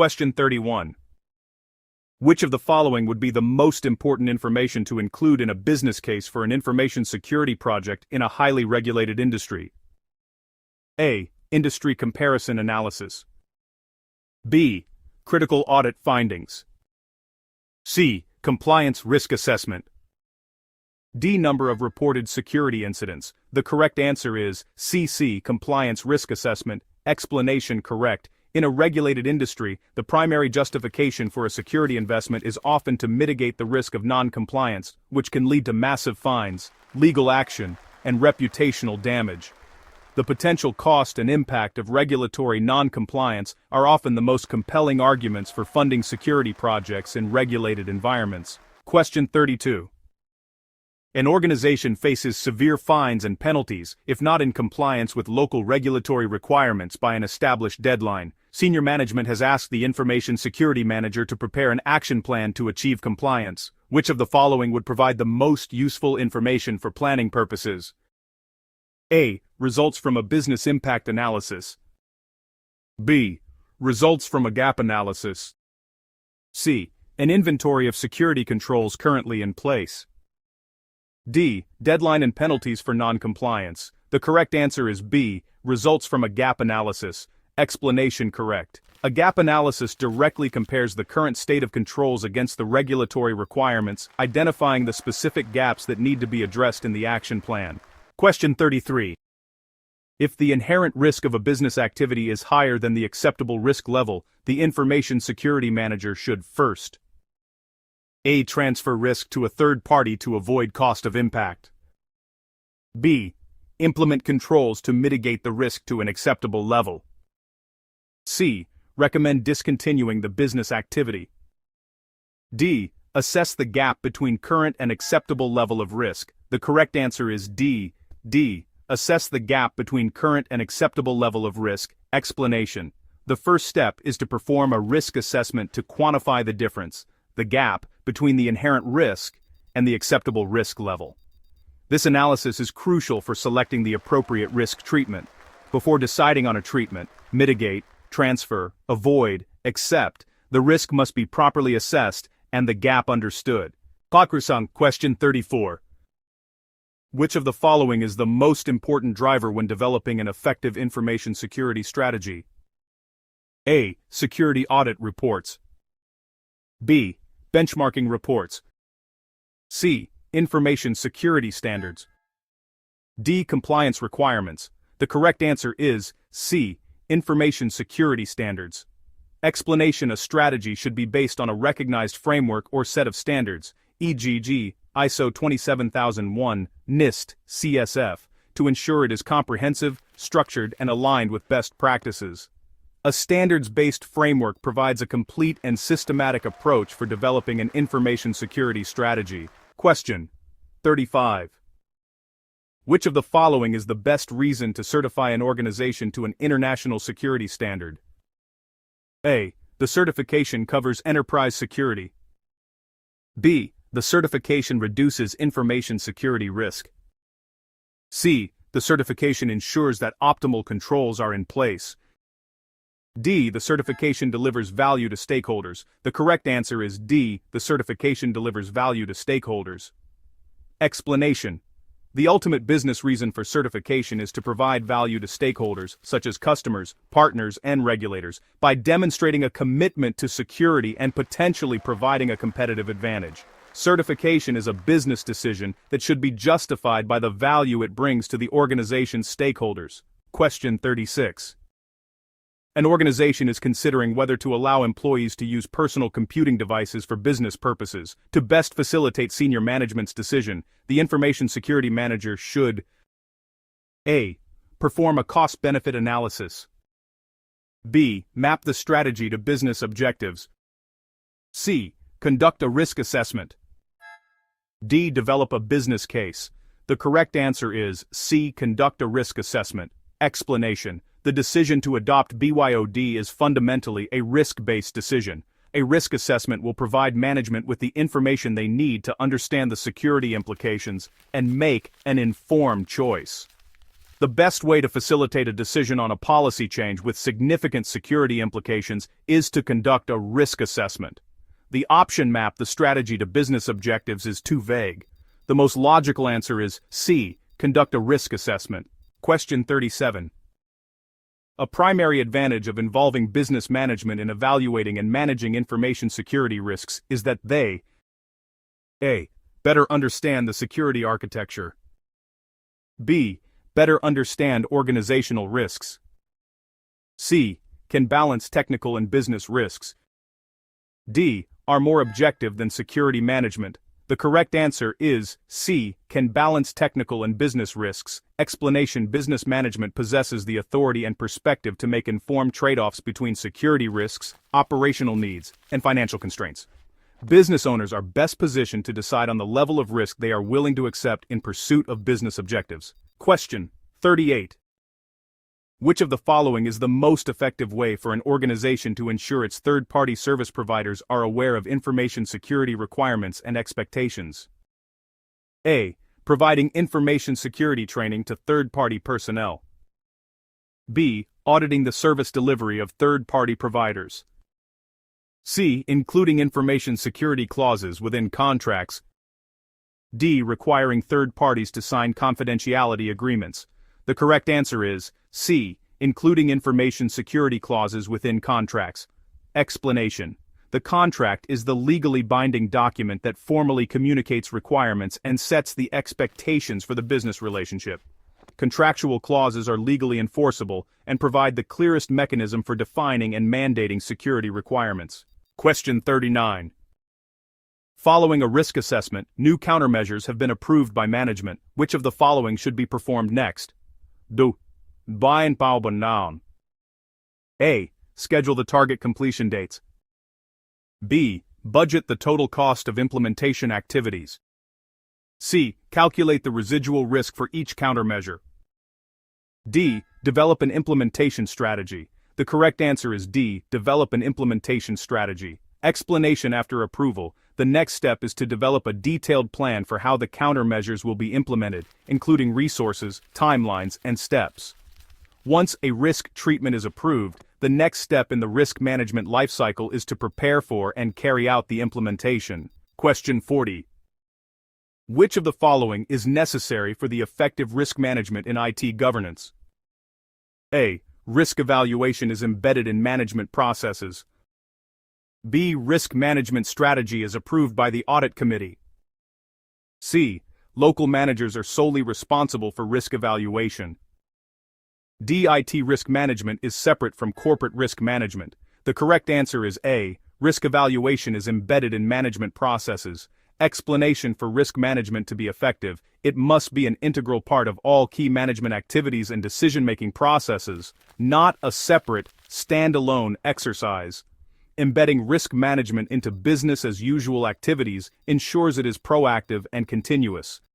Question 31. Which of the following would be the most important information to include in a business case for an information security project in a highly regulated industry? A. Industry comparison analysis. B. Critical audit findings. C. Compliance risk assessment. D. Number of reported security incidents. The correct answer is C. Compliance risk assessment. Explanation correct. In a regulated industry, the primary justification for a security investment is often to mitigate the risk of non-compliance, which can lead to massive fines, legal action, and reputational damage. The potential cost and impact of regulatory non-compliance are often the most compelling arguments for funding security projects in regulated environments. Question 32. An organization faces severe fines and penalties if not in compliance with local regulatory requirements by an established deadline. Senior management has asked the information security manager to prepare an action plan to achieve compliance. Which of the following would provide the most useful information for planning purposes? A. Results from a business impact analysis. B. Results from a gap analysis. C. An inventory of security controls currently in place. D. Deadline and penalties for non-compliance. The correct answer is B. Results from a gap analysis. Explanation correct. A gap analysis directly compares the current state of controls against the regulatory requirements, identifying the specific gaps that need to be addressed in the action plan. Question 33. If the inherent risk of a business activity is higher than the acceptable risk level, the information security manager should first: A. Transfer risk to a third party to avoid cost of impact. B. Implement controls to mitigate the risk to an acceptable level. C. Recommend discontinuing the business activity. D. Assess the gap between current and acceptable level of risk. The correct answer is D. Assess the gap between current and acceptable level of risk. Explanation. The first step is to perform a risk assessment to quantify the difference, the gap, between the inherent risk and the acceptable risk level. This analysis is crucial for selecting the appropriate risk treatment. Before deciding on a treatment, mitigate, transfer, avoid, accept, the risk must be properly assessed and the gap understood. Question 34. Which of the following is the most important driver when developing an effective information security strategy? A. Security audit reports. B. Benchmarking reports. C. Information security standards. D. Compliance requirements. The correct answer is C. Information security standards. Explanation. A strategy should be based on a recognized framework or set of standards, e.g. ISO 27001, NIST, CSF, to ensure it is comprehensive, structured, and aligned with best practices. A standards-based framework provides a complete and systematic approach for developing an information security strategy. Question 35. Which of the following is the best reason to certify an organization to an international security standard? A. The certification covers enterprise security. B. The certification reduces information security risk. C. The certification ensures that optimal controls are in place. D. The certification delivers value to stakeholders. The correct answer is D. The certification delivers value to stakeholders. Explanation. The ultimate business reason for certification is to provide value to stakeholders, such as customers, partners, and regulators, by demonstrating a commitment to security and potentially providing a competitive advantage. Certification is a business decision that should be justified by the value it brings to the organization's stakeholders. Question 36. An organization is considering whether to allow employees to use personal computing devices for business purposes. To best facilitate senior management's decision, the information security manager should: A. Perform a cost-benefit analysis. B. Map the strategy to business objectives. C. Conduct a risk assessment. D. Develop a business case. The correct answer is C. Conduct a risk assessment. Explanation. The decision to adopt BYOD is fundamentally a risk-based decision. A risk assessment will provide management with the information they need to understand the security implications and make an informed choice. The best way to facilitate a decision on a policy change with significant security implications is to conduct a risk assessment. The option map the strategy to business objectives is too vague. The most logical answer is C. Conduct a risk assessment. Question 37. A primary advantage of involving business management in evaluating and managing information security risks is that they A. Better understand the security architecture. B. Better understand organizational risks. C. Can balance technical and business risks. D. Are more objective than security management. The correct answer is C. Can balance technical and business risks. Explanation: business management possesses the authority and perspective to make informed trade-offs between security risks, operational needs, and financial constraints. Business owners are best positioned to decide on the level of risk they are willing to accept in pursuit of business objectives. Question 38. Which of the following is the most effective way for an organization to ensure its third-party service providers are aware of information security requirements and expectations? A. Providing information security training to third-party personnel. B. Auditing the service delivery of third-party providers. C. Including information security clauses within contracts. D. Requiring third parties to sign confidentiality agreements. The correct answer is C. Including information security clauses within contracts. Explanation: the contract is the legally binding document that formally communicates requirements and sets the expectations for the business relationship. Contractual clauses are legally enforceable and provide the clearest mechanism for defining and mandating security requirements. Question 39. Following a risk assessment, new countermeasures have been approved by management. Which of the following should be performed next? Do. Buy noun. A. Schedule the target completion dates. B. Budget the total cost of implementation activities. C. Calculate the residual risk for each countermeasure. D. Develop an implementation strategy. The correct answer is D. Develop an implementation strategy. Explanation: after approval, the next step is to develop a detailed plan for how the countermeasures will be implemented, including resources, timelines, and steps. Once a risk treatment is approved, the next step in the risk management lifecycle is to prepare for and carry out the implementation. Question 40. Which of the following is necessary for the effective risk management in IT governance? A. Risk evaluation is embedded in management processes. B. Risk management strategy is approved by the audit committee. C. Local managers are solely responsible for risk evaluation. D. IT risk management is separate from corporate risk management. The correct answer is A. Risk evaluation is embedded in management processes. Explanation: for risk management to be effective, it must be an integral part of all key management activities and decision-making processes, not a separate, standalone exercise. Embedding risk management into business-as-usual activities ensures it is proactive and continuous.